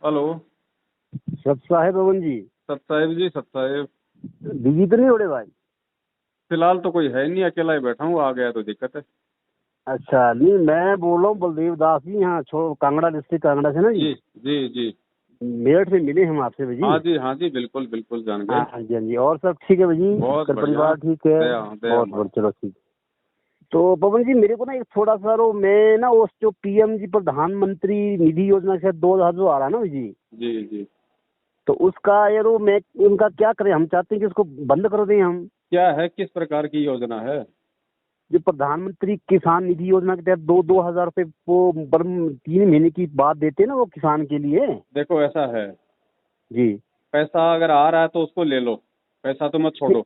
Hello. सत साहेब पवन जी। सत साहेब जी, सत साहेब। बिजी तो नहीं हो रहे भाई? फिलहाल तो कोई है नहीं, अकेला ही बैठा हूँ, आ गया तो दिक्कत है। अच्छा, नहीं मैं बोल रहा हूँ बलदेव दास जी, यहाँ कांगड़ा डिस्ट्रिक्ट, कांगड़ा से ना जी। जी जी जी। मेरठ से मिले हम आपसे भाई। हाँ जी, हाँ जी, बिल्कुल बिल्कुल जान गए। हाँ जी, हाँ जी। और सब ठीक है भाई? बहुत घर बढ़िया। परिवार ठीक है? दया दया बहुत माँ। बहुत, चलो ठीक। तो पवन जी मेरे को ना एक थोड़ा सा मैं ना उस जो पीएम जी प्रधानमंत्री निधि योजना से 2,000 जो आ रहा है ना भाई जी, जी जी। तो उसका यार मैं उनका क्या करें? हम चाहते हैं कि उसको बंद कर दें हम। क्या है, किस प्रकार की योजना है? जो प्रधानमंत्री किसान निधि योजना के तहत 2,000 रुपए वो 3 महीने की बाद देते हैं ना वो किसान के लिए। देखो ऐसा है, जी पैसा अगर आ रहा है तो उसको ले लो, पैसा तो मत छोड़ो।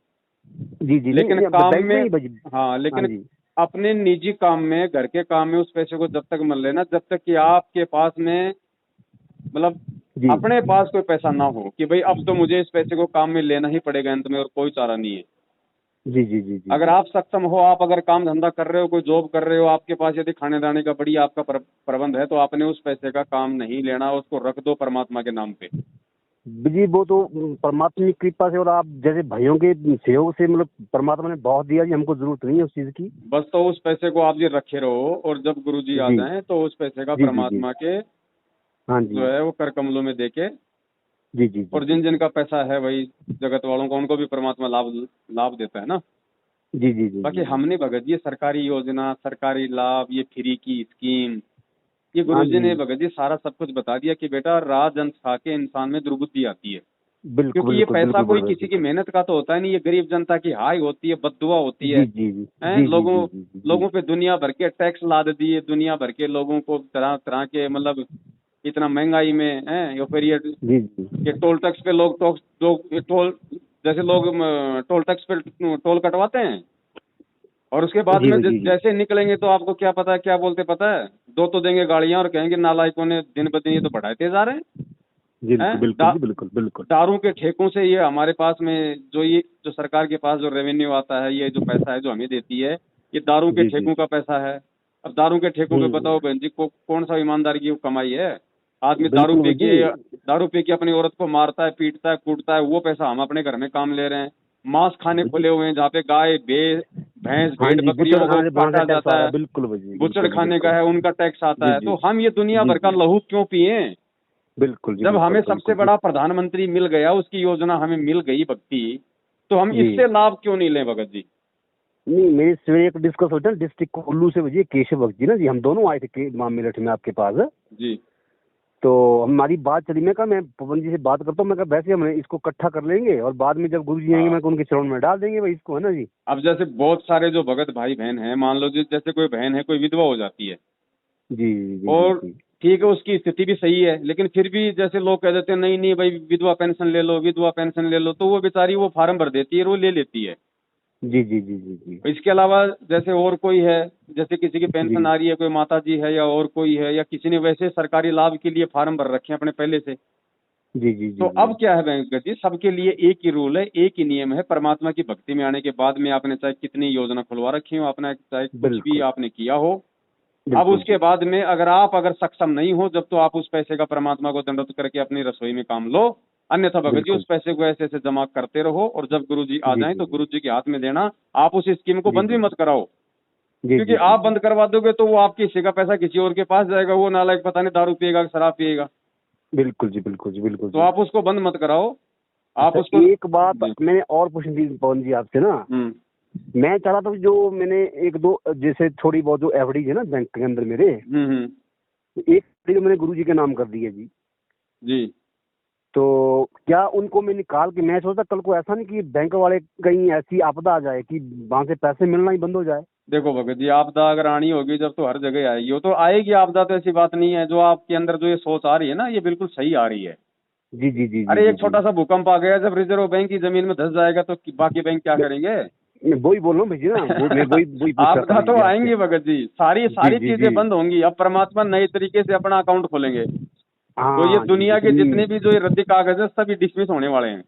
जी जी। नहीं लेकिन नहीं, अब काम बैंक में में, ही बजी। हाँ हाँ लेकिन जी अपने निजी काम में, घर के काम में उस पैसे को जब तक मत लेना जब तक कि आपके पास में, मतलब जी अपने पास कोई पैसा ना हो कि भाई अब तो मुझे इस पैसे को काम में लेना ही पड़ेगा अंत में और कोई चारा नहीं है। जी जी जी जी अगर जी। आप सक्षम हो, आप अगर काम धंधा कर रहे हो, कोई जॉब कर रहे हो, आपके पास यदि खाने दाने का बढ़िया आपका प्रबंध है, तो आपने उस पैसे का काम नहीं लेना, उसको रख दो परमात्मा के नाम पे। जी वो तो परमात्मा की कृपा से और आप जैसे भाइयों के सहयोग से मतलब परमात्मा ने बहुत दिया जी, हमको जरूरत नहीं है उस चीज की। बस तो उस पैसे को आप जी रखे रहो, और जब गुरु जी आ जी जाएं तो उस पैसे का जी जी जी। परमात्मा के हाँ जो जी। है वो कर कमलों में देके, जी जी जी और जी जिन जिन का पैसा है वही जगत वालों को, उनको भी परमात्मा लाभ लाभ देता है ना। जी जी जी बाकी जी जी। हमने भगत जी सरकारी योजना, सरकारी लाभ, ये फ्री की स्कीम, ये हाँ गुरुजी जी, ने भगत जी सारा सब कुछ बता दिया कि बेटा राजहंस खा के इंसान में दुर्बुद्धि आती है। बिल्कुल क्योंकि ये बिल्कुल पैसा बिल्कुल कोई बड़े किसी की मेहनत का तो होता है नहीं, ये गरीब जनता की हाय होती है, बददुआ होती है। जी जी जी हैं जी जी लोगों जी जी जी जी लोगों पे दुनिया भर के टैक्स लाद दिए, दुनिया भर के लोगों को तरह तरह के, मतलब इतना महंगाई में है, या फिर जी जी ये टोल टैक्स पे लोग ये टोल, जैसे लोग टोल टैक्स पे टोल कटवाते हैं, और उसके बाद जी में जी जी जैसे निकलेंगे तो आपको क्या पता है, क्या बोलते पता है? दो तो देंगे गाड़ियां और कहेंगे नालायकों ने दिन ब दिन ये तो बढ़ाते जा रहे हैं। बिल्कुल हैं बिल्कुल जी, बिल्कुल बिल्कुल। दारू के ठेकों से ये हमारे पास में जो, ये जो सरकार के पास जो रेवेन्यू आता है, ये जो पैसा है जो हमें देती है, ये दारू के जी जी ठेकों का पैसा है। अब दारू के ठेकों पे बताओ हम्म। बहन जी को कौन सा ईमानदारी की कमाई है? आदमी बिल्कुल भाई जी। दारू पी के अपनी औरत को मारता है, पीटता है, कूटता है, वो पैसा हम अपने घर में काम ले रहे हैं। मांस खाने भाई जी, खुले हुए हैं जहाँ पे गाय भैंस हाँ भेड़ जी, बुचड़ बकरियों को खाने वहां से काटा टैक्स आ जाता रहा है, है, बिल्कुल भाई जी, बुचड़ बिल्कुल जी खाने का बिल्कुल। है, उनका टैक्स आता जी है। जी तो हम ये दुनिया जी भर का जी लहू क्यों पिए? बिल्कुल जी जब हमें बिल्कुल सबसे बिल्कुल जी। बड़ा प्रधानमंत्री मिल गया, उसकी योजना हमें मिल गई भक्ति, तो हम जी इससे लाभ क्यों नहीं लें भगत जी? नहीं, मेरे सवेरे एक डिस्कस होता है डिस्ट्रिक्ट कुल्लू से भैया केशव भक्त जी ना जी, हम दोनों आए थे मेरठ में आपके पास। जी तो हमारी बात चली, मैं कहा मैं पवन जी से बात करता हूँ, मैं कहा वैसे हम इसको इकट्ठा कर लेंगे और बाद में जब गुरु जी आएंगे मैं हाँ। कहा उनके चरण में डाल देंगे भाई इसको, है ना जी। अब जैसे बहुत सारे जो भगत भाई बहन हैं, मान लो जी जैसे कोई बहन है, कोई विधवा हो जाती है, जी जी जी और जी ठीक है उसकी स्थिति भी सही है, लेकिन फिर भी जैसे लोग कह देते हैं नहीं नहीं भाई विधवा पेंशन ले लो, विधवा पेंशन ले लो, तो वो बेचारी वो फार्म भर देती है और वो ले लेती है। जी जी जी जी जी इसके अलावा जैसे और कोई है, जैसे किसी की जी पेंशन आ रही है, कोई माता जी है या और कोई है, या किसी ने वैसे सरकारी लाभ के लिए फार्म भर रखे हैं अपने पहले से, जी जी तो जी जी अब क्या है वेंकट जी, सबके लिए एक ही रूल है, एक ही नियम है। परमात्मा की भक्ति में आने के बाद में आपने चाहे कितनी योजना खुलवा रखी हो, आपने चाहे कुछ भी बिल्कुल आपने किया हो, अब बिल्कुल उसके जी। बाद में अगर सक्षम नहीं हो जब, तो आप उस पैसे का परमात्मा को दंडवत करके अपनी रसोई में काम लो। अन्यथा भगत जी उस बिल्कुल पैसे को ऐसे ऐसे जमा करते रहो, और जब गुरु जी आ जी जाएं जी तो जी गुरु जी के हाथ में देना। आप उस स्कीम को जी बंद भी जी मत कराओ, जी क्योंकि जी जी आप जी बंद करवा दोगे तो वो आपके हिस्से का पैसा किसी और के पास जाएगा, वो नालायक पता नहीं दारू पिएगा कि शराब पिएगा। बिल्कुल जी बिल्कुल जी बिल्कुल तो जी। आप उसको बंद मत कराओ, आप अच्छा, उसको एक बात जी। मैंने और पूछनी थी पवन जी आपसे ना। हम्म मैं चाह रहा था जो मैंने एक दो जैसे थोड़ी बहुत जो एफडी है ना बैंक के अंदर मेरे, हम्म। तो एक FD मैंने गुरु जी के नाम कर दी है जी। जी तो क्या उनको मैं निकाल के, मैं सोचता कल को ऐसा नहीं कि बैंक वाले कहीं ऐसी आपदा आ जाए कि वहां से पैसे मिलना ही बंद हो जाए। देखो भगत जी, आपदा अगर आनी होगी जब, तो हर जगह आएगी, वो तो आएगी आपदा, तो ऐसी बात नहीं है। जो आपके अंदर जो ये सोच आ रही है ना, ये बिल्कुल सही आ रही है। जी जी जी जी अरे जी एक जी। छोटा सा भूकंप आ गया, जब रिजर्व बैंक की जमीन में धंस जाएगा तो बाकी बैंक क्या मैं करेंगे? मैं वही बोल रहा हूँ भैया ना, मैं वही वही पूछ रहा था आपदा भाई तो जी आपसे। आएंगी भगत जी, सारी जी सारी जी जी। चीजें बंद होंगी। अब परमात्मा नए तरीके से अपना अकाउंट खोलेंगे, तो ये हाँ जी, दुनिया के जितनी। जितने भी जो ये रद्दी कागज है सभी डिसमिस होने वाले हैं।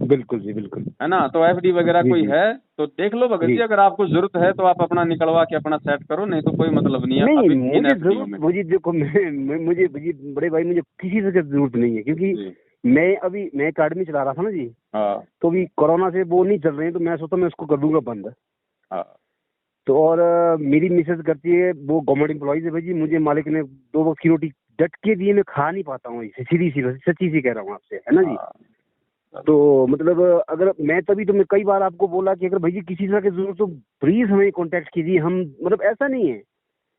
बिल्कुल जी, बिल्कुल। है ना। तो एफडी वगैरह जी, कोई जी। है तो देख लो भगत जी, जी। अगर आपको जरूरत है तो आप अपना निकलवा के अपना सेट करो, नहीं तो कोई मतलब नहीं है नहीं, अभी इन मुझे एफडीओ ज़रूरत, में। मुझे देखो मुझे जी बड़े भाई, मुझे किसी से ज़रूरत नहीं है, क्योंकि जी। मैं अकेडमी चला रहा था ना जी, हाँ तो अभी कोरोना से वो नहीं चल रहे हैं, तो मैं सोचा मैं उसको कर दूँगा बंद। हाँ। तो और मेरी मिसेज़ करती है, वो गवर्नमेंट एम्प्लॉइज़ है भाई जी, मुझे मालिक ने 2 वक़्त की रोटी डट के दिए, मैं खा नहीं पाता हूँ इसे, सीधी-सी सच्ची सी कह रहा हूँ आपसे, है ना जी। हाँ तो मतलब अगर मैं, तभी तो मैं कई बार आपको बोला कि अगर भाई जी किसी तरह की ज़रूरत हो, प्लीज़ हमें कॉन्टैक्ट कीजिए, हम मतलब ऐसा नहीं है,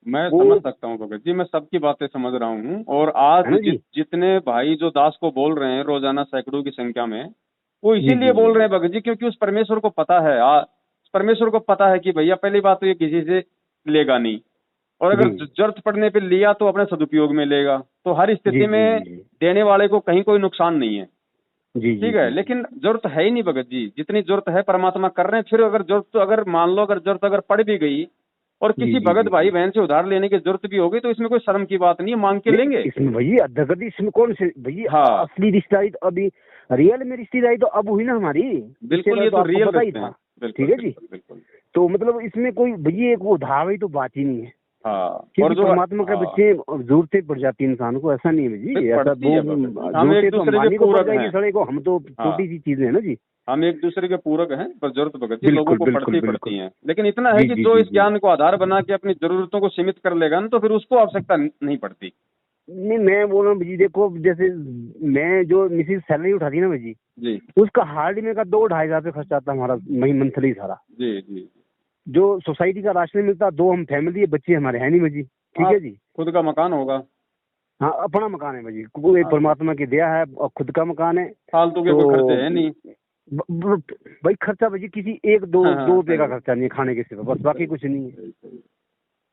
मैं वो समझ सकता हूँ भगत जी, मैं सबकी बातें समझ रहा हूँ। और आज है ना जी। जितने भाई जो दास को बोल रहे हैं रोजाना सैकड़ों की संख्या में, वो जी, इसीलिए जी, जी, बोल रहे जी। हैं भगत जी, क्योंकि उस परमेश्वर को पता है, परमेश्वर को पता है कि भैया पहली बात तो ये किसी से लेगा नहीं, और अगर जी। जरूरत पड़ने पे लिया तो अपने सदुपयोग में लेगा। तो हर जी, स्थिति जी, में जी, जी। देने वाले को कहीं कोई नुकसान नहीं है। जी, जी, ठीक है, जी, जी। लेकिन जरूरत है ही नहीं भगत जी, जितनी जरूरत है परमात्मा कर रहे हैं। फिर अगर जरूरत, तो अगर मान लो अगर जरूरत अगर पड़ भी गई और जी, किसी जी, भगत जी, भाई जी। बहन से उधार लेने की जरूरत भी होगी तो इसमें कोई शर्म की बात नहीं है, मांग के नहीं, लेंगे। इसमें भैया अद्भुत, इसमें कौन से भैया हाँ असली रिश्तेदारी तो अभी, रियल में रिश्तेदारी तो अब हुई ना हमारी, बिल्कुल, रिश्तेदारी ये तो तो आपको रियल पता ही रिश्ते था। हैं। बिल्कुल ठीक है जी। बिल्कुल बिल्कुल। तो मतलब इसमें कोई भैया एक उधार वाली तो बात ही नहीं है, हाँ और क्योंकि जो परमात्मा के हाँ बच्चे जरूरतें पड़ जाती है इंसान को, ऐसा नहीं है फिर जी, ऐसा पड़ती वो है भगत जी, हम एक जरूरतें तो दूसरे के अंबानी को पड़ पूरक जाएगी हैं। सड़े को, हम तो हाँ छोटी सी चीजें है ना जी। हम एक दूसरे के पूरक हैं, पर जरूरत भगत जी लोगों बिल्कुल, को बिल्कुल, पड़ती बिल्कुल। पड़ती हैं। लेकिन इतना है जी, कि जी, जो जी, इस जी। ज्ञान को आधार बना के अपनी जरूरतों को सीमित कर लेगा ना, तो फिर उसको आवश्यकता नहीं पड़ती। नहीं, मैं बोल रहा हूँ जी, देखो जैसे मैं जो मिसिस सैलरी उठाती ना भाई जी, जी उसका हार्डली में का 2-2.5 हज़ार रुपये खर्चा आता है हमारा मंथली सारा। जी जी। जो सोसाइटी का राशन मिलता, 2 हम फैमिली है, बच्चे हमारे हैं नहीं भाई जी। ठीक हाँ है जी। खुद का मकान होगा। हाँ, अपना मकान है भाई जी, वो एक हाँ परमात्मा की दया है, और खुद का मकान है। फालतू के तो कोई खर्चे है नहीं। भाई खर्चा भाई जी किसी एक दो हाँ दो हाँ रुपये सही का है, खर्चा नहीं है खाने के सिवा, बस बाकी सही कुछ नहीं है। सही सही।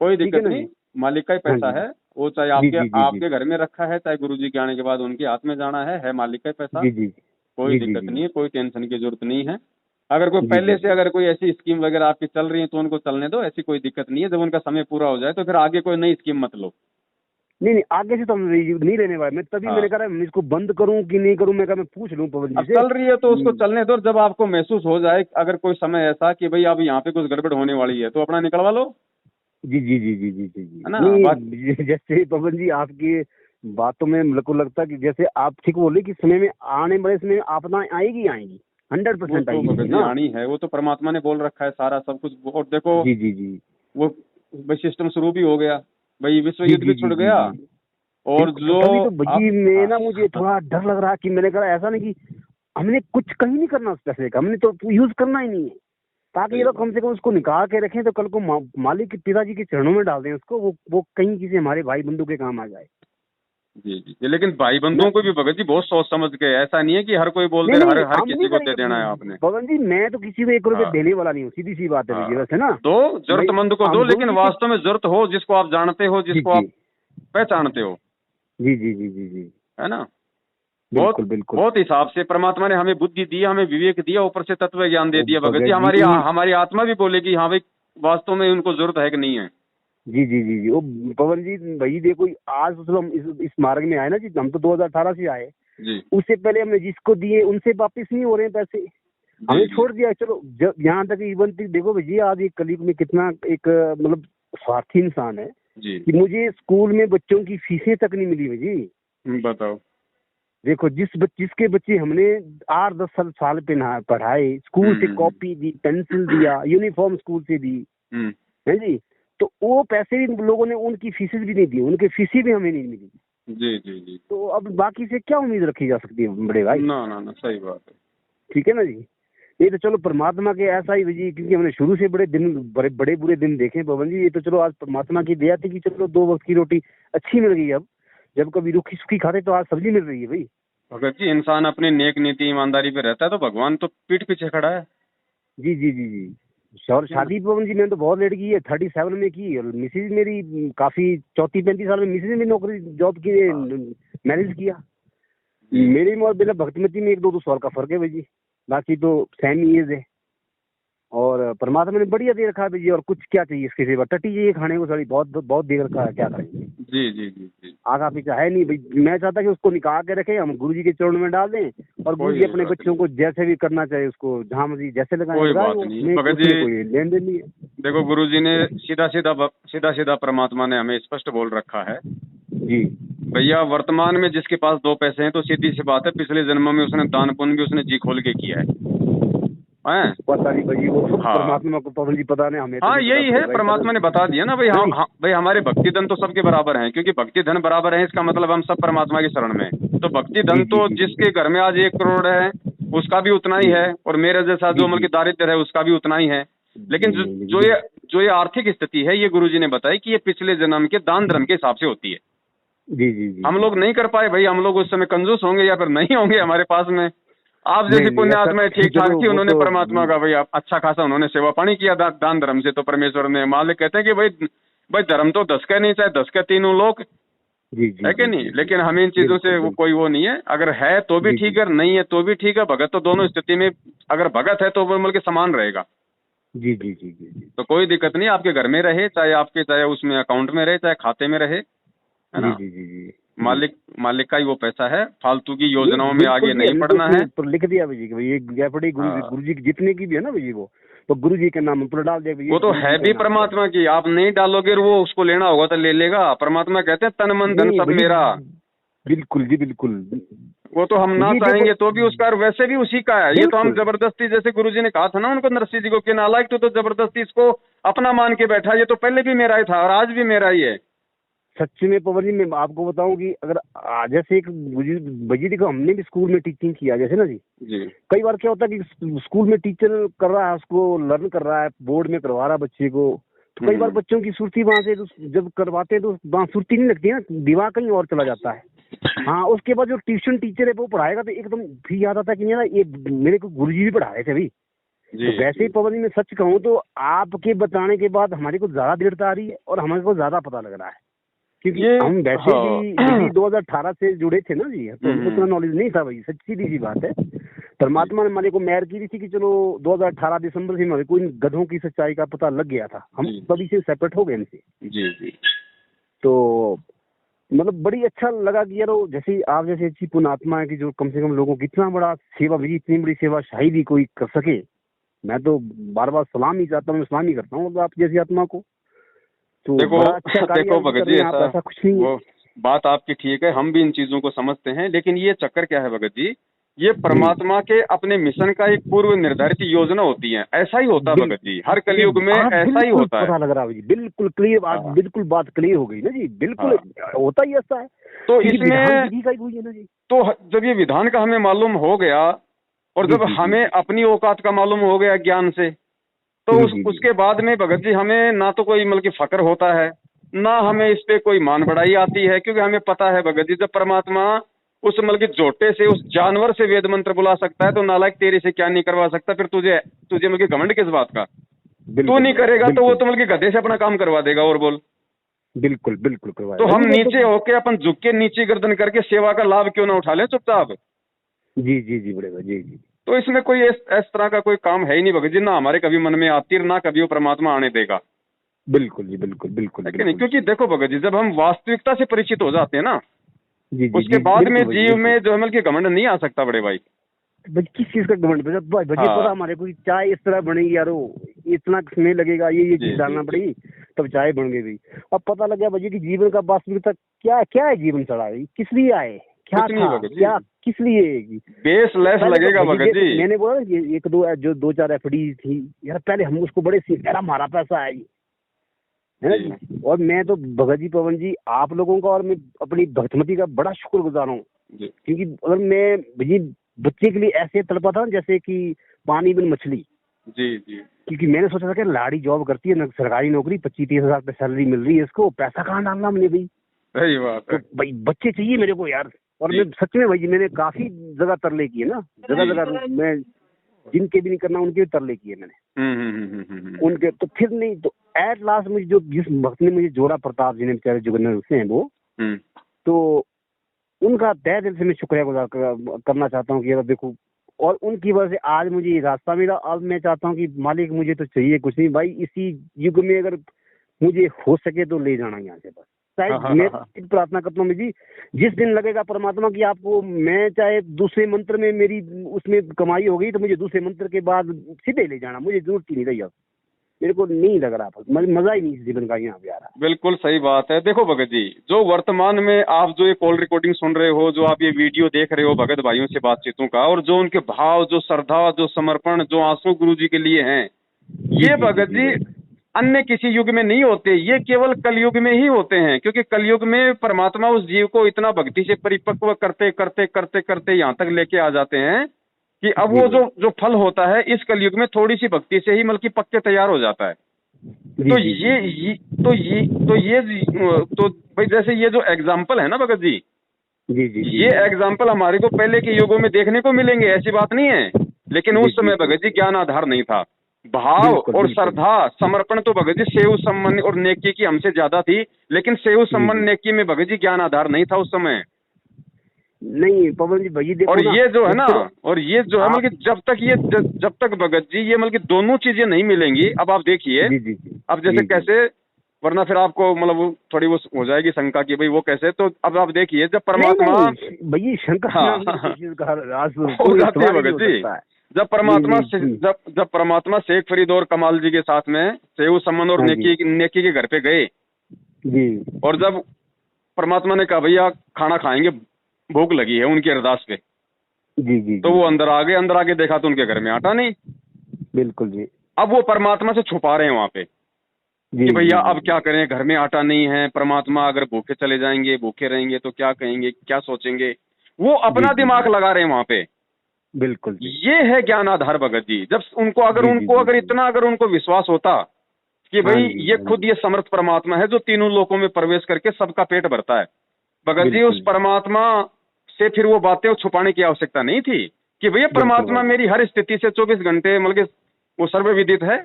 कोई ठीक है दिक्कत ना नहीं, जी। मालिक का ही हाँ पैसा जी। है। वो चाहे जी, आपके जी, जी, जी। आपके घर में रखा है, चाहे गुरुजी के आने के बाद उनके हाथ में जाना है मालिक का ही पैसा। जी, जी। कोई जी, जी, दिक्कत जी, नहीं जी। है, कोई टेंशन की जरूरत नहीं है। अगर कोई जी, जी, पहले से जी। अगर कोई ऐसी स्कीम वगैरह आपकी चल रही है तो उनको चलने दो, ऐसी कोई दिक्कत नहीं है। जब उनका समय पूरा हो जाए तो फिर आगे कोई नई स्कीम मत लो। नहीं, नहीं, आगे से तो हम नहीं लेने वाले, मैं तभी मैंने हाँ कहा मैं इसको बंद करूं कि नहीं करूं, मैं कहा मैं पूछ लूं पवन जी अब से। चल रही है तो उसको चलने दो, और जब आपको महसूस हो जाए अगर कोई समय ऐसा कि भाई अब यहाँ पे कुछ गड़बड़ होने वाली है तो अपना निकलवा लो। जी, जी, जी, जी, जी, जी, जी। है ना बात। नहीं, जैसे पवन जी आपकी बातों में मेरे को लगता है कि जैसे आप ठीक बोले कि समय में, आने वाले समय में आपदाएं आएगी आएंगी, वो 100% तो आएगी भगत भाई जी ना। आनी है, वो तो परमात्मा ने बोल रखा है सारा सब कुछ। और देखो जी, जी, जी। वो भाई सिस्टम शुरू भी हो गया, भाई विश्व जी, युद्ध जी, भी जी, छुड़ जी, गया। जी। और बिल्कुल, जो तभी तो भई मैं हाँ ना, मुझे थोड़ा डर लग रहा है कि मैंने कहा ऐसा नहीं कि हमने कुछ कहीं नहीं करना उस पैसे का, हमने तो यूज करना ही नहीं है, ताकि ये सही लोग बात। कम से कम उसको निकाल के रखें, तो कल को मालिक के पिताजी के चरणों में डाल दें उसको, वो कहीं किसी हमारे भाई बंधु के काम आ जाए जी जी लेकिन भाई ना। बंधुओं को भी भगत जी बहुत सोच समझ के, ऐसा नहीं है कि हर कोई बोल नहीं, दे, हर नहीं, हर हम किसी नहीं को दे करेंगे देना है आपने। पवन जी, मैं तो किसी को 1 रुपये हाँ देने वाला नहीं हूँ, सीधी सी बात है भैया, हाँ वैसे ना। दो, भाई जरूरतमंद को दो, हम गुरु लेकिन जी के। वास्तव में जरूरत हो जिसको आप जानते हो, जी, जिसको जी, आप पहचानते हो। जी, जी, जी, जी, जी। है ना। बहुत बिल्कुल, बिल्कुल। बहुत हिसाब से परमात्मा ने हमें बुद्धि दी, हमें विवेक दिया, ऊपर से तत्व ज्ञान दे ओ दिया भगत जी। भगत हमारी जी। हमारी आत्मा भी बोलेगी हाँ भाई वास्तव में उनको जरूरत है कि नहीं है। जी, जी, जी, जी। वो पवन जी भाई देखो, आज तो चलो हम इस मार्ग में आए ना जी, हम तो 2018 से आए। जी उससे पहले हमने जिसको दिए उनसे वापस नहीं हो रहे हैं पैसे, जी हमने जी छोड़ दिया। चलो जब यहाँ तक इवन तक देखो भैया, आज एक कलयुग में कितना एक मतलब स्वार्थी इंसान है जी। कि मुझे स्कूल में बच्चों की फीसें तक नहीं मिली भाई जी। बताओ। देखो जिसके बच्चे हमने 8-10 साल पढ़ाए, स्कूल से हम्म। कॉपी दी, पेंसिल दिया, यूनिफॉर्म स्कूल से दी, हम्म। है जी। तो वो पैसे भी लोगों ने, उनकी फीसेस भी नहीं दी, उनकी फीसें भी हमें नहीं मिली। जी जी जी। तो अब बाकी से क्या उम्मीद रखी जा सकती है बड़े भाई। ना ना ना सही बात है। ठीक है ना जी। ये तो चलो परमात्मा के ऐसा ही जी, क्योंकि हमने शुरू से बड़े बुरे दिन देखे पवन जी। ये तो चलो आज परमात्मा की दया थी कि चलो 2 वक्त की रोटी अच्छी मिल गई। अब जब कभी रूखी सूखी खाते तो आज सब्जी मिल रही है भाई। भगत जी इंसान अपनी नेक नीति ईमानदारी पे रहता है तो भगवान तो पीठ पीछे खड़ा है। जी, जी, जी, जी। और है ना। शादी पवन जी मैंने तो बहुत लेट की है, 37 में की, और मिसेज मेरी काफी 34-35 साल में मिसेज ने भी नौकरी जॉब की, हाँ, मैरिज किया। जी मेरी और बेला भक्तिमती में 1-2 साल का फर्क है भाई जी, बाकी तो सेम ही एज है। और परमात्मा ने बढ़िया दे रखा है जी, और कुछ क्या चाहिए इसके सिवा, टटी चाहिए खाने को, सारी बहुत बहुत दे रखा है, क्या करेंगे। जी जी जी जी। आगा पीछा है नहीं भाई, मैं चाहता कि उसको निकाल के रखें, हम गुरुजी के चरणों में डाल दें, और गुरुजी कोई अपने बात बच्चों को जैसे भी करना चाहिए उसको, जहाँ मर्जी जैसे लगाए कोई लगाए, बात वो नहीं हमें भगत उसमें जी। कोई लेन देन नहीं है। देखो गुरुजी ने सीधा सीधा परमात्मा ने हमें स्पष्ट बोल रखा है, जी भैया वर्तमान में जिसके पास 2 पैसे हैं तो सीधी सी बात है, पिछले जन्मों में उसने दान पुण्य भी उसने जी खोल के किया है। पता नहीं भाई, वो सब हाँ परमात्मा को पता नहीं, पता नहीं हमें तो हाँ, नहीं यही पता है, भाई, परमात्मा ने बता दिया ना भाई। नहीं। हाँ भाई, हमारे भक्ति धन तो सबके बराबर हैं, क्योंकि भक्ति धन बराबर है, इसका मतलब हम सब परमात्मा की शरण में हैं। तो भक्ति जी धन जी तो जी जी जिसके घर में आज 1 करोड़ है उसका भी उतना ही जी है, और मेरे जैसा जी जो मतलब जी कि दारिद्र्य है उसका भी उतना ही है। लेकिन जी जी जो ये आर्थिक स्थिति है, ये गुरुजी ने बताई कि ये पिछले जन्म के दान धर्म के हिसाब से होती है। जी जी जी हम जी। लोग नहीं कर पाए भाई, हम लोग उस समय कंजूस होंगे या फिर नहीं होंगे हमारे पास में। आप जैसी नहीं नहीं पुण्य ऐसा, आत्माएं ठीक ठाक चलो थी, वो उन्होंने तो परमात्मा का भाई अच्छा खासा उन्होंने सेवा पानी किया दान धर्म से, तो परमेश्वर ने मालिक कहते हैं कि भाई धर्म तो 10 का नहीं, चाहे 10 के तीनों लोग, जी जी है कि जी नहीं। जी जी, लेकिन हमें इन चीजों से बिल्कुल वो बिल्कुल। कोई वो नहीं है, अगर है तो भी जी ठीक जी है, नहीं है तो भी ठीक है। भगत तो दोनों स्थिति में, अगर भगत है तो वो मतलब के समान रहेगा, जी जी जी जी जी तो कोई दिक्कत नहीं। आपके घर में रहे, चाहे उसमें अकाउंट में रहे, चाहे खाते में रहे, है जी ना। जी जी जी जी। मालिक का ही वो पैसा है, फालतू की नहीं योजनाओं में बिल्कुल आगे जी, नहीं हमने तो पड़ना है। उसमें पर लिख दिया भाई कि भाई ये गैपड़ी हाँ, गुरु जी की जितने की भी है ना भाई, वो तो गुरु जी के नाम पर डाल दिया भाई, ये वो तो गुरु है जी का भी नाम है। परमात्मा की, आप नहीं डालोगे वो उसको लेना होगा तो ले लेगा। परमात्मा कहते हैं तन मन धन नहीं सब भाई, मेरा। बिल्कुल जी बिल्कुल। वो तो हम ना ये देखो, चाहेंगे तो भी उसका, और वैसे भी उसी का है। ये तो हम बिल्कुल जबरदस्ती, जैसे गुरुजी ने कहा था ना उनको, नरसिंह जी को, कि नालायक तो जबरदस्ती इसको अपना मान के बैठा, ये तो पहले भी मेरा ही था और आज भी मेरा ही है। सच में पवन जी, मैं आपको बताऊं कि अगर जैसे एक भजी देखो, हमने भी स्कूल में टीचिंग किया जैसे ना जी, जी कई बार क्या होता है कि स्कूल में टीचर कर रहा है, उसको लर्न कर रहा है, बोर्ड में करवा रहा है बच्चे को, तो कई बार बच्चों की सुर्ती वहां से जब करवाते हैं तो वहाँ सुर्ती नहीं लगती है ना, दिमाग कहीं और चला जाता है। हाँ, उसके बाद जो ट्यूशन टीचर है वो पढ़ाएगा तो एकदम फिर याद आता है कि नहीं ना, ये मेरे को गुरुजी भी पढ़ा रहे थे अभी। जी तो वैसे ही जी पवन जी, मैं सच कहूँ तो आपके बताने के बाद हमारे को ज्यादा दृढ़ता आ रही है और हमारे को ज्यादा पता लग रहा है, क्योंकि ये हम वैसे हाँ। भी 2018 से जुड़े थे ना जी, तो हमको इतना नॉलेज नहीं था भाई, सच्ची सी बात है। परमात्मा ने हमारे को मेहर की थी कि चलो 2018 दिसंबर से हमारे को इन गधों की सच्चाई का पता लग गया था, हम जी तभी से सेपरेट हो गए इनसे। जी जी तो मतलब बड़ी अच्छा लगा कि यार जैसे आप जैसे अच्छी पुण्यात्मा है कि जो कम से कम लोगों की इतना बड़ा सेवा भी, इतनी बड़ी सेवा शायद ही कोई कर सके। मैं तो बार बार सलाम ही चाहता हूँ, सलाम ही करता हूँ आप जैसी आत्मा को। तो देखो बड़ा अच्छा कार्य देखो आप भगत कर जी, रहे हैं आप, ऐसा ऐसा कुछ नहीं है। वो बात आपकी ठीक है, हम भी इन चीजों को समझते हैं, लेकिन ये चक्कर क्या है भगत जी, ये जी परमात्मा के अपने मिशन का एक पूर्व निर्धारित योजना होती है। ऐसा ही होता है बिल भगत जी, हर नहीं, कलयुग में आज ऐसा ही बिल्कुल होता है। पता लग रहा है जी, बिल्कुल क्लियर, आज हाँ बिल्कुल बात क्लियर हो गई ना जी, बिल्कुल हाँ। होता ही ऐसा है, तो क्योंकि विधान इसमें विधि का ही हुई है ना जी। तो जब ये विधान का हमें मालूम हो गया, और जी जब जी जी हमें जी अपनी औकात का मालूम हो गया ज्ञान से, तो जी जी जी उसके बाद में भगत जी हमें ना तो कोई मतलब कि फक्र होता है, ना हमें इस पे कोई मान बढ़ाई आती है, क्योंकि हमें पता है भगत जी, जब परमात्मा उस मतलब कि जोटे से, उस जानवर से वेद मंत्र बुला सकता है, तो नालायक तेरे से क्या नहीं करवा सकता। फिर तुझे तुझे मतलब कि घमंड किस बात का। तू बिल्कुल नहीं करेगा तो वो बिल्कुल तो मतलब कि गधे से अपना काम करवा देगा, और बोल। बिल्कुल बिल्कुल तो करवाएगा हम जी, वो तो नीचे होके, अपन झुक के नीचे गर्दन करके सेवा का लाभ क्यों ना उठा लें चुपचाप। जी जी जी बड़े भाई, जी जी तो इसमें कोई इस तरह का कोई काम है ही नहीं भगत जी, ना हमारे कभी मन में आती और ना कभी वो परमात्मा आने देगा, बिल्कुल जी, बिल्कुल बिल्कुल है कि नहीं। बिल्कुल। क्योंकि देखो भगत जी, जब हम वास्तविकता से परिचित हो जाते हैं ना, जी जी उसके जी बाद में बिल्कुल भाई, जीव बिल्कुल में जो है मतलब कि घमंड नहीं आ सकता बड़े भाई। भाई, किस चीज का घमंड भाई, भजिए पता हाँ हमारे को कि चाय इस तरह बनेगी यारो, इतना समय लगेगा, ये जी चीज जी डालना जी पड़ेगी तब चाय बन गई। अब पता लग गया भजिए कि जीवन का वास्तविकता क्या क्या है, जीवन चढ़ा है किस लिए आए, क्या कुछ नहीं था, भगत जी, क्या किस लिए। बेस लेस पहले तो लगेगा भजी भगत जी। मैंने बोला ना कि एक दो जो 2-4 एफडी थी यार, पहले हम उसको बड़े यार हमारा पैसा है है ना जी जी। और मैं तो भगत जी, पवन जी, आप लोगों का और मैं अपनी भक्तमती का बड़ा शुक्रगुजार हूँ, जी क्योंकि अगर मैं भजी बच्चे के लिए ऐसे तड़पा था जैसे कि पानी बिन मछली, जी जी क्योंकि मैंने सोचा था कि लाड़ी जॉब करती है ना, सरकारी नौकरी, 25-30 हजार पे सैलरी मिल रही है इसको, पैसा कहाँ डालना हमने भाई। सही बात तो है। भाई बच्चे चाहिए मेरे को यार। और जी मैं सच में भाई, मैंने काफी जगह तरले किए ना, जगह जी जगह मैं जिनके भी नहीं करना उनके भी तरले किए मैंने, उनके तो फिर नहीं, तो एट लास्ट मुझे जो जिस भक्त ने मुझे जोड़ा, प्रताप जी ने बेचारे जुगन्नर से हैं वो, तो उनका तहे दिल से मैं शुक्रिया गुजार करना चाहता हूँ कि यार देखो और उनकी वजह से आज मुझे ये रास्ता मिला। अब मैं चाहता हूँ कि मालिक मुझे तो चाहिए कुछ नहीं भाई, इसी युग में अगर मुझे हो सके तो ले जाना यहाँ से बस। हाँ, शायद हाँ, मैं हाँ, प्रार्थना करता हूँ जी, जिस दिन लगेगा परमात्मा की आपको, मैं चाहे दूसरे मंत्र में मेरी उसमें कमाई हो गई तो मुझे दूसरे मंत्र के बाद सीधे ले जाना, मुझे जरूरत ही नहीं रही अब, मेरे को नहीं लग रहा, मजा ही नहीं इस जीवन का यहाँ पे आ रहा। बिल्कुल सही बात है। देखो भगत जी, जो वर्तमान में आप जो ये कॉल रिकॉर्डिंग सुन रहे हो, जो आप ये वीडियो देख रहे हो भगत भाइयों से बातचीतों का, और जो उनके भाव, जो श्रद्धा, जो समर्पण, जो आंसू गुरु जी के लिए हैं, ये भगत जी अन्य किसी युग में नहीं होते, ये केवल कलयुग में ही होते हैं। क्योंकि कलयुग में परमात्मा उस जीव को इतना भक्ति से परिपक्व करते करते करते करते यहाँ तक लेके आ जाते हैं कि अब वो जो फल होता है इस कलयुग में थोड़ी सी भक्ति से ही मतलब पक्के तैयार हो जाता है। तो तो भाई जैसे ये जो एग्जाम्पल है ना भगत जी, ये एग्जाम्पल हमारे को पहले के युगों में देखने को मिलेंगे, ऐसी बात नहीं है। लेकिन उस समय भगत जी ज्ञान आधार नहीं था, भाव और श्रद्धा समर्पण तो भगत जी सेव सम्मान और नेकी की हमसे ज्यादा थी, लेकिन सेव सम्मान नेकी में भगत जी ज्ञान आधार नहीं था उस समय। नहीं पवन जी भाई देखो, और ये जो है ना, और ये जो है मतलब जब तक भगत जी ये मतलब दोनों चीजें नहीं मिलेंगी। अब आप देखिए, अब जैसे कैसे, वरना फिर आपको मतलब थोड़ी वो हो जाएगी शंका कि भाई वो कैसे, तो अब आप देखिए जब परमात्मा भाई शंका हो जाती है भगत जी, जब परमात्मा शेख फरीद और कमाल जी के साथ में सेव सम्मान और नेकी के घर पे गए जी, और जब परमात्मा ने कहा भैया खाना खाएंगे, भूख लगी है उनकी अरदास पे, जी, तो वो अंदर आ गए देखा तो उनके घर में आटा नहीं। बिल्कुल जी। अब वो परमात्मा से छुपा रहे हैं वहां पे कि भैया अब क्या करें, घर में आटा नहीं है, परमात्मा अगर भूखे चले जाएंगे, भूखे रहेंगे तो क्या कहेंगे, क्या सोचेंगे, वो अपना दिमाग लगा रहे हैं वहां पे। बिल्कुल ये है ज्ञान आधार भगत जी। जब अगर इतना उनको विश्वास होता कि भाई ये खुद ये समर्थ परमात्मा है जो तीनों लोकों में प्रवेश करके सबका पेट भरता है, भगत जी उस परमात्मा से फिर वो बातें छुपाने की आवश्यकता नहीं थी कि भैया परमात्मा मेरी हर स्थिति से 24 घंटे मतलब वो सर्वविदित है,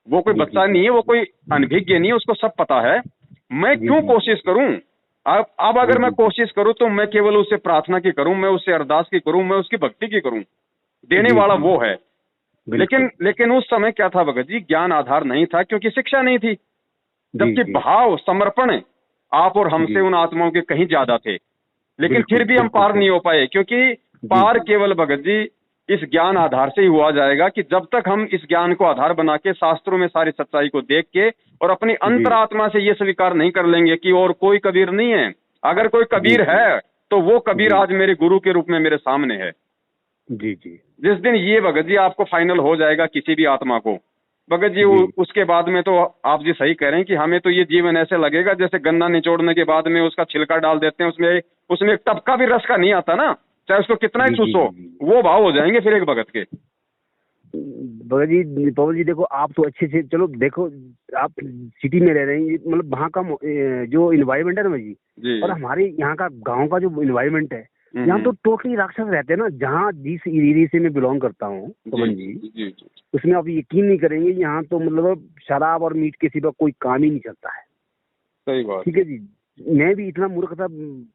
वो कोई बच्चा नहीं है, वो कोई अनभिज्ञ नहीं है, उसको सब पता है। मैं क्यों कोशिश करूं? अब अगर मैं कोशिश करूं तो मैं केवल उससे प्रार्थना की करूं, मैं उससे अरदास की करूं, मैं उसकी भक्ति की करूं, देने वाला वो है। लेकिन उस समय क्या था भगत जी, ज्ञान आधार नहीं था क्योंकि शिक्षा नहीं थी, जबकि भाव समर्पण आप और हमसे उन आत्माओं के कहीं ज्यादा थे। लेकिन फिर भी हम पार नहीं हो पाए, क्योंकि पार केवल भगत जी इस ज्ञान आधार से ही हुआ जाएगा कि जब तक हम इस ज्ञान को आधार बना के शास्त्रों में सारी सच्चाई को देख के और अपनी अंतरात्मा से ये स्वीकार नहीं कर लेंगे कि और कोई कबीर नहीं है। अगर कोई कबीर है तो वो कबीर आज मेरे गुरु के रूप में मेरे सामने है। जी। जिस दिन ये भगत जी आपको फाइनल हो जाएगा किसी भी आत्मा को, भगत जी उसके बाद में तो आप जी सही कह रहे हैं कि हमें तो ये जीवन ऐसे लगेगा जैसे गन्ना निचोड़ने के बाद में उसका छिलका डाल देते हैं, उसमें एक टपका भी रस का नहीं आता ना, चाहे उसको कितना ही चूसो, वो भाव हो जाएंगे फिर एक भगत के। भगत जी पवन जी देखो, आप तो अच्छे से, चलो देखो आप सिटी में रह रहे हैं, मतलब वहाँ का जो इन्वायरमेंट है ना जी, और हमारे यहाँ का गांव का जो इन्वायरमेंट है, यहाँ तो टोटली राक्षस रहते हैं ना। जहाँ जिस एरिया से मैं बिलोंग करता हूँ पवन जी, उसमें आप यकीन नहीं करेंगे, यहाँ तो मतलब शराब और मीट के सिवा कोई काम ही नहीं चलता है। सही बात। ठीक है जी, मैं भी इतना मूर्ख था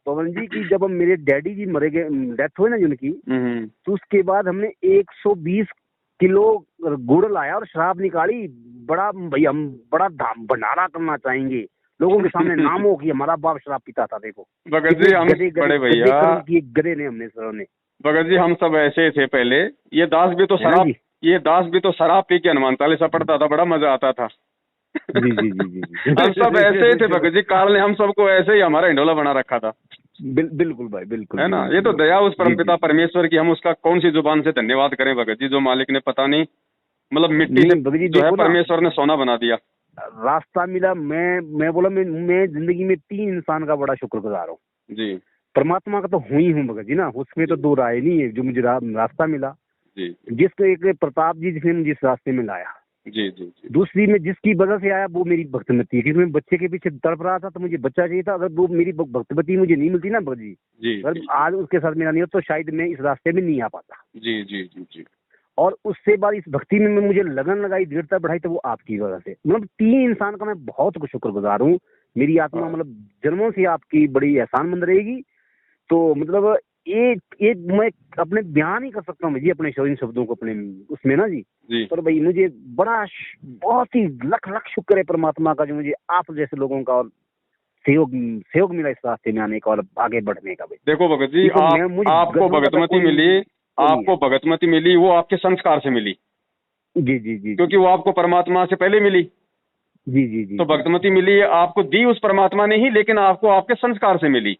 पवन जी कि जब हम मेरे डैडी जी मरे गए, डेथ हुई ना जिनकी, तो उसके बाद हमने 120 किलो गुड़ लाया और शराब निकाली। बड़ा भैया हम बड़ा भंडारा करना चाहेंगे, लोगों के सामने नाम हो कि हमारा बाप शराब पीता था। देखो भगत जी हम बड़े भैया गधे ने हमने सर ने, भगत जी हम सब ऐसे थे पहले। ये दास भी तो शराब पी के हनुमान चालीसा पढ़ता था, बड़ा मजा आता था। जी हम सब ऐसे ही थे भगत जी, काल ने हम सबको ऐसे ही हमारा हिंडोला बना रखा था। बिल्कुल भाई, बिल्कुल है ना। ये तो दया उस परमपिता परमेश्वर की, हम उसका कौन सी जुबान से धन्यवाद करें भगत जी, जो मालिक ने पता नहीं मतलब मिट्टी से जो है परमेश्वर ने सोना बना दिया, रास्ता मिला। मैं बोला मैं जिंदगी में 3 इंसान का बड़ा शुक्रगुजार हूँ जी। परमात्मा का तो हूँ ही हूँ भगत जी ना, उसमें तो दो राय नहीं है। जो मुझे रास्ता मिला जी, जिसको एक प्रताप जी जिसने मुझे इस रास्ते में लाया जी। दूसरी में जिसकी वजह से आया वो मेरी भक्तिमती है, क्योंकि मैं बच्चे के पीछे तड़प रहा था तो मुझे बच्चा चाहिए था। अगर वो मेरी भक्तिमती मुझे नहीं मिलती ना भगत जी, अगर आज उसके साथ मेरा नहीं हो तो शायद मैं इस रास्ते में नहीं आ पाता। जी। और उससे बाद इस भक्ति में मुझे लगन लगाई, दृढ़ता बढ़ाई, तो वो आपकी वजह से। मतलब 3 इंसान का मैं बहुत शुक्रगुजार हूँ। मेरी आत्मा मतलब जन्मों से आपकी बड़ी एहसानमंद रहेगी। तो मतलब ये मैं अपने बयान नहीं कर सकता हूँ जी अपने इन शब्दों को अपने उसमें ना जी। जी पर भाई मुझे बहुत ही लख लख शुक्र है परमात्मा का, जो मुझे आप जैसे लोगों का और सहयोग सहयोग मिला इस रास्ते में आने का और आगे बढ़ने का भाई। देखो भगत जी, देखो आप मुझे आपको गधों का तो भगतमती कोई मिली, वो नहीं आपको भगतमती मिली वो आपके संस्कार से मिली, है। जी जी जी क्योंकि वो आपको परमात्मा से पहले मिली। जी जी जी तो जी भगतमती मिली आपको दी उस परमात्मा ने ही, लेकिन आपको आपके संस्कार से मिली।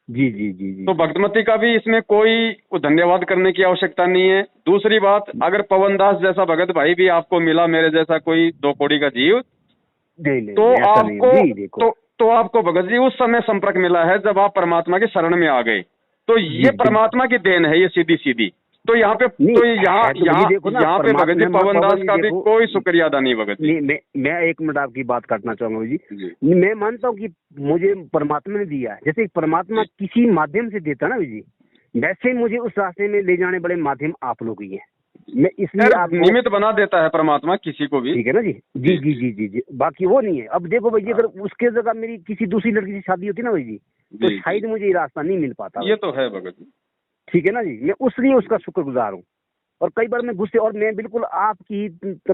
जी जी जी जी तो भगतमती का भी इसमें कोई धन्यवाद करने की आवश्यकता नहीं है। दूसरी बात, अगर पवन दास जैसा भगत भाई भी आपको मिला, मेरे जैसा कोई 2 कौड़ी का जीव, नहीं नहीं तो नहीं, ऐसा नहीं आपको है जी। देखो तो आपको भगत जी उस समय संपर्क मिला है जब आप परमात्मा के शरण में आ गए। तो ये जी बिल्कुल परमात्मा की देन है, ये सीधी सीधी। तो यहाँ पे नहीं तो यहाँ है। तो भाई यहाँ देखो ना यहाँ पे भगत जी परमात्मा पवन दास पवन जी का भी देखो। कोई शुक्रिया अदा नहीं भगत जी। नहीं मैं 1 मिनट आपकी बात काटना चाहूंगा भाई जी जी। मैं मानता हूँ कि मुझे परमात्मा ने दिया है, जैसे परमात्मा किसी माध्यम से देता है ना भाई जी, वैसे मुझे उस रास्ते में ले जाने बड़े माध्यम आप लोग ही हैं। मैं इसलिए यार, आपको निमित्त बना देता है परमात्मा किसी को भी। ठीक है ना जी। जी जी जी जी जी बाकी वो नहीं है। अब देखो भाई जी, अगर उसके जगह मेरी किसी दूसरी लड़की से शादी होती ना भाई जी, तो जी शायद मुझे ये रास्ता नहीं मिल पाता ये भाई। तो है भगत जी। ठीक है ना जी, मैं उसलिए उसका शुक्रगुजार हूँ। और कई बार मैं गुस्से, और मैं बिल्कुल आपकी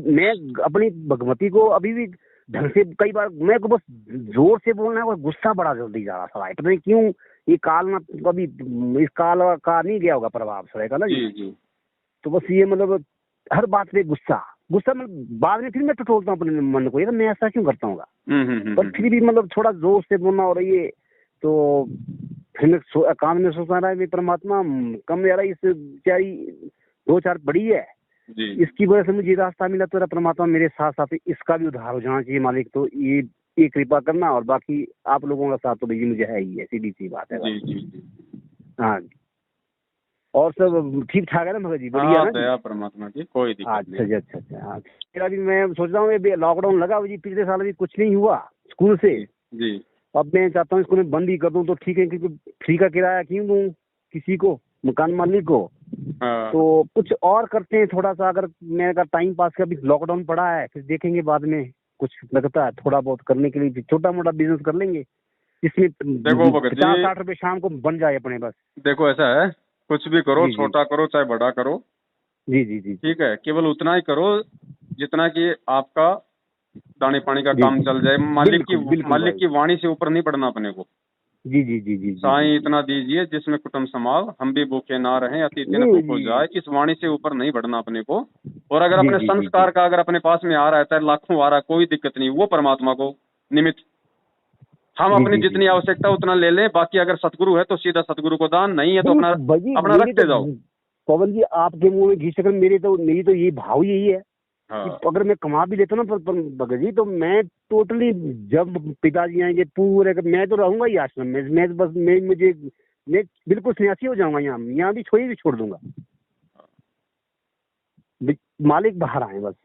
मैं अपनी भगवती को अभी भी ढंग से, कई बार मैं को बस जोर से बोलना है और गुस्सा बड़ा जल्दी जा रहा था पता नहीं क्यों। ये काल ना कभी इस काल का नहीं गया होगा प्रभाव सड़े का ना जी। जी जी तो बस ये मतलब हर बात पे गुस्सा गुस्सा, मतलब बाद में फिर मैं टटोलता हूँ अपने मन को, यार मैं ऐसा क्यों करता हूँ। पर फिर भी मतलब थोड़ा जोर से बोलना और ये तो फिर मैं कान में सोचना रहा है मैं परमात्मा कम यार इस बेचारी 2-4 बड़ी है, जी इसकी वजह से मुझे रास्ता मिला, तो परमात्मा मेरे साथ साथ इसका भी उद्धार हो जाना चाहिए मालिक। तो ये कृपा करना, और बाकी आप लोगों का साथ तो भैया मुझे है ही है, सीधी सी बात है जी बस। जी जी। हाँ जी। और सब ठीक ठाक है ना भगत जी, बढ़िया हाँ, ना जी। दया परमात्मा की, कोई दिक्कत अच्छा नहीं। जी अच्छा अच्छा। हाँ मेरा भी मैं सोच रहा हूँ ये लॉकडाउन लगा जी, पिछले साल भी कुछ नहीं हुआ स्कूल से। जी अब मैं चाहता हूँ इसको मैं बंद ही कर दूँ तो ठीक है, क्योंकि फ्री का किराया क्यों दूँ किसी को, मकान मालिक को। हाँ तो कुछ और करते हैं थोड़ा सा, अगर मेरे का टाइम पास का भी लॉकडाउन पड़ा है, फिर देखेंगे बाद में कुछ लगता है थोड़ा बहुत करने के लिए छोटा मोटा बिजनेस कर लेंगे, जिसमें देखो भगत जी, 50-60 रुपए शाम को बन जाए अपने बस। देखो ऐसा है, कुछ भी करो, जी जी छोटा करो चाहे बड़ा करो, जी जी जी ठीक है, केवल उतना ही करो जितना कि आपका दाने पानी का जी काम जी चल जाए। बिल्कुल बिल्कुल मालिक भाई। की वाणी से ऊपर नहीं बढ़ना अपने को। जी जी जी जी जी साईं जी इतना दीजिए जिसमें कुटुंब समाव, हम भी भूखे ना रहें, अतिथि न नहीं भूखो जी जाए, इस वाणी से ऊपर नहीं बढ़ना अपने को। और अगर जी अपने जी जी जी संस्कार का अगर अपने पास में आ रहा है, चाहे लाखों आ रहा है, कोई दिक्कत नहीं, वो परमात्मा को निमित्त, हम जी अपनी जी जी जितनी जी आवश्यकता उतना ले लें, बाकी अगर सतगुरु है तो सीधा सतगुरु को दान, नहीं है तो अपना नहीं भाई अपना मेरी तो रखते जाओ। पवन जी आपके मुंह में घी शक्कर, मेरी तो ये भाव यही है कि हाँ अगर मैं कमा भी लेता हूँ ना भगत जी, तो मैं टोटली जब पिताजी आएंगे पूरे मैं तो रहूंगा ही आश्रम में। मैं बस मैं बिल्कुल सन्यासी हो जाऊंगा, यहाँ भी छोड़ दूंगा। मालिक बाहर आए बस,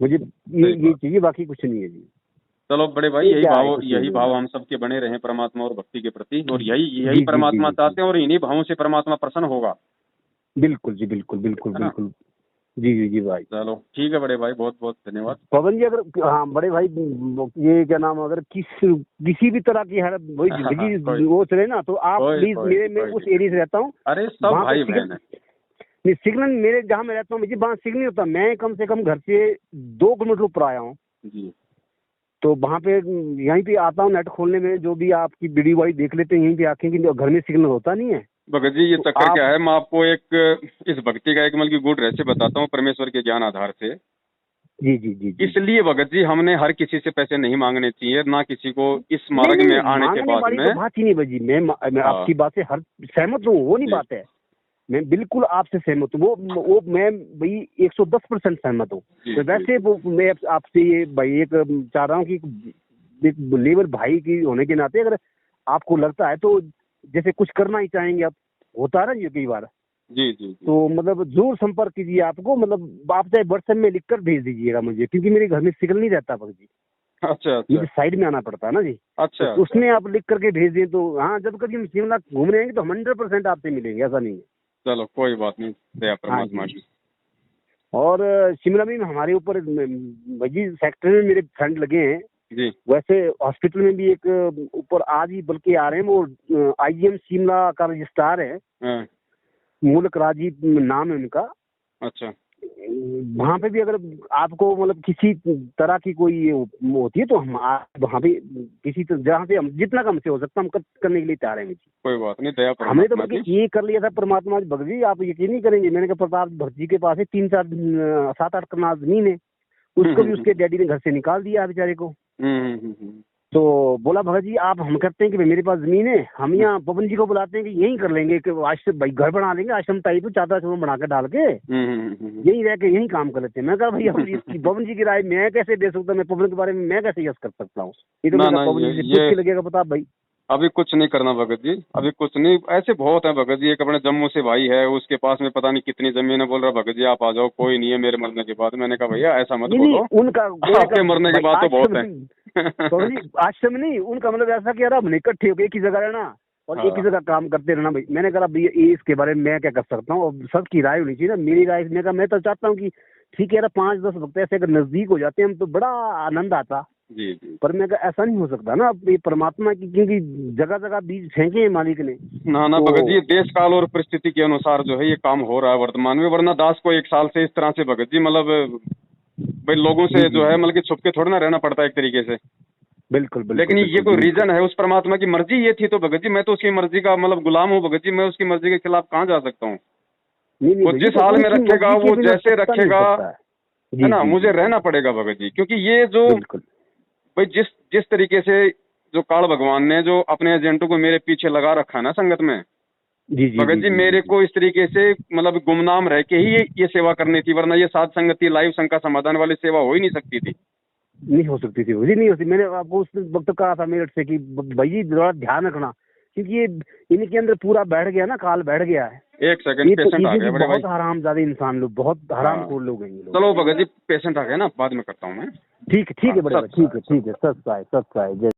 मुझे सही ये बात। चाहिए, बाकी कुछ नहीं है जी। चलो बड़े भाई, ये क्या है, कुछ नहीं यही है भाव बस। हम सबके बने रहे परमात्मा और भक्ति के प्रति, और यही जी जी जी परमात्मा जी जी चाहते हैं, और इन्हीं भावों से परमात्मा प्रसन्न होगा, बिल्कुल जी बिल्कुल बिल्कुल है ना। बिल्कुल। जी जी जी भाई। चलो ठीक है बड़े भाई, बहुत बहुत धन्यवाद। पवन जी अगर हाँ बड़े भाई, ये क्या नाम, अगर किसी भी तरह की है वही जिंदगी कोई वो चले ना, तो आप कोई प्लीज कोई मैं कोई उस दिक्कत एरिया से नहीं। रहता हूँ, अरे सब वहाँ पे भाई सिग्नल बहन है। नहीं, सिग्नल मेरे जहाँ मैं रहता हूँ मुझे वहाँ सिग्नल होता, मैं कम से कम घर से 2 किलोमीटर ऊपर आया हूँ। जी तो वहाँ पे यहीं पे आता हूँ नेट खोलने में, जो भी आपकी वीडियो वाली देख लेते हैं यहीं पे आके, कि घर में सिग्नल होता नहीं है। भगत जी, ये तो चक्कर आप क्या है, मैं आपको एक इस भक्ति का एक मतलब की गुड रहस्य बताता हूँ परमेश्वर के ज्ञान आधार से। जी जी जी जी इसलिए भगत जी, हमने हर किसी से पैसे नहीं मांगने चाहिए, ना किसी को इस नहीं मार्ग में नहीं आने के मांगने बाद वाली में। तो बात ही नहीं बजी। मैं हाँ आपकी बात से हर सहमत हूँ, वो नहीं जी बात है। मैं बिल्कुल आपसे सहमत हूँ, वो मैं भाई 110% सहमत हूँ। जी तो जी वैसे वो मैं आपसे ये भाई एक चाह रहा हूँ कि एक लेबर भाई की होने के नाते, अगर आपको लगता है तो जैसे कुछ करना ही चाहेंगे आप, होता है ना ये कई बार, जी जी जी। तो मतलब जरूर संपर्क कीजिए। आपको मतलब आप चाहे व्हाट्सएप में लिखकर भेज दीजिएगा मुझे, क्योंकि मेरे घर में सिग्नल नहीं रहता भगत जी, अच्छा अच्छा मुझे साइड में आना पड़ता है ना जी। तो अच्छा अच्छा। उसमें आप लिख करके भेज दें तो हाँ, जब कभी हम शिमला घूमने आएंगे तो 100% आपसे मिलेंगे, ऐसा नहीं है। चलो कोई बात नहीं, दया हाँ परमात्मा जी। की। और शिमला में हमारे ऊपर भाई जी फैक्ट्री में मेरे फ्रेंड लगे हैं, जी। वैसे हॉस्पिटल में भी एक ऊपर आज ही बल्कि आ रहे हैं, वो आईजीएम शिमला का रजिस्ट्रार है, हाँ, मुल्क राजीव नाम है उनका। अच्छा। वहाँ पे भी अगर आपको मतलब किसी तरह की कोई होती है तो हम वहाँ पे किसी जहाँ पे हम जितना कम से हो सकता है हम करने के लिए तैयार हैं। कोई बात नहीं, दया हमने तो परमात्मा बल्कि की। ये कर लिया था परमात्मा भगत जी, आप यकीन नहीं करेंगे, मैंने कहा प्रताप भगत जी के पास है 7-8 कनाल जमीन है, उसको भी उसके डैडी ने घर से निकाल दिया बेचारे को। तो बोला भगत जी आप हम करते हैं कि भाई मेरे पास जमीन है, हम यहाँ पवन जी को बुलाते हैं कि यहीं कर लेंगे, कि आज से भाई घर बना लेंगे आश्रम टाइप चादर चूमा बना के डाल के यहीं रह के यहीं काम कर लेते हैं। मैं कहा भैया पवन जी की राय मैं कैसे दे सकता हूँ, मैं पवन के बारे में मैं कैसे यस कर सकता हूँ, ये तो ना, मेरा ना, पवन जी से पूछ के लगेगा प्रताप भाई। अभी कुछ नहीं करना भगत जी, अभी कुछ नहीं, ऐसे बहुत है भगत जी। एक अपने जम्मू से भाई है, उसके पास में पता नहीं कितनी जमीन है, बोल रहा भगत जी आप आ जाओ, कोई नहीं है मेरे मरने के बाद। मैंने कहा भैया ऐसा मत बोलो, उनका आपके मरने के बाद तो बहुत है। आश्रम नहीं, उनका मतलब ऐसा कि यार हमने इकट्ठे होकर एक ही जगह रहना और एक ही जगह काम करते रहना भाई। मैंने कहा भैया इसके बारे में मैं क्या कर सकता हूँ, और सबकी राय होनी चाहिए ना, मेरी राय। मैं कहा मैं तो चाहता हूँ कि ठीक है यार 5-10 वक्त ऐसे अगर नजदीक हो जाते हैं हम तो बड़ा आनंद आता। जी जी। पर मैं कहा ऐसा नहीं हो सकता ना, अब ये परमात्मा की, क्योंकि जगह जगह बीज फेंके हैं मालिक ने। ना ना भगत जी, देश काल और परिस्थिति के अनुसार जो है ये काम हो रहा है वर्तमान में, वरना दास को 1 साल से इस तरह से भगत जी मतलब भाई लोगों से जो है मतलब कि छुप के थोड़ा ना रहना पड़ता है एक तरीके से। बिल्कुल बिल्कुल। लेकिन ये कोई रीजन है, उस परमात्मा की मर्जी ये थी तो भगत जी मैं तो उसकी मर्जी का मतलब गुलाम हूँ भगत जी, मैं उसकी मर्जी के खिलाफ कहाँ जा सकता हूँ। वो जिस हाल में रखेगा वो जैसे रखेगा है ना, मुझे रहना पड़ेगा भगत जी। क्योंकि ये जो भाई जिस तरीके से जो काल भगवान ने जो अपने एजेंटों को मेरे पीछे लगा रखा है ना संगत में, भगत जी मेरे को इस तरीके से मतलब गुमनाम रह के ही ये सेवा करनी थी, वरना ये साध संगति लाइव शंका समाधान वाली सेवा हो ही नहीं सकती थी। नहीं हो सकती थी मुझे, नहीं होती। मैंने आपको उस वक्त कहा था मेरठ से कि भाई जी थोड़ा ध्यान रखना, क्योंकि ये इनके अंदर पूरा बैठ गया ना, काल बैठ गया है। 1 सेकंड, पेशेंट आ गया बड़े भाई। बहुत हरामजादे इंसान लोग, बहुत हरामखोर लोग हैं ये लोग। चलो भगत जी पेशेंट आ गया ना, बाद में करता हूँ मैं। ठीक है बड़े भाई, ठीक है सत्साय जय।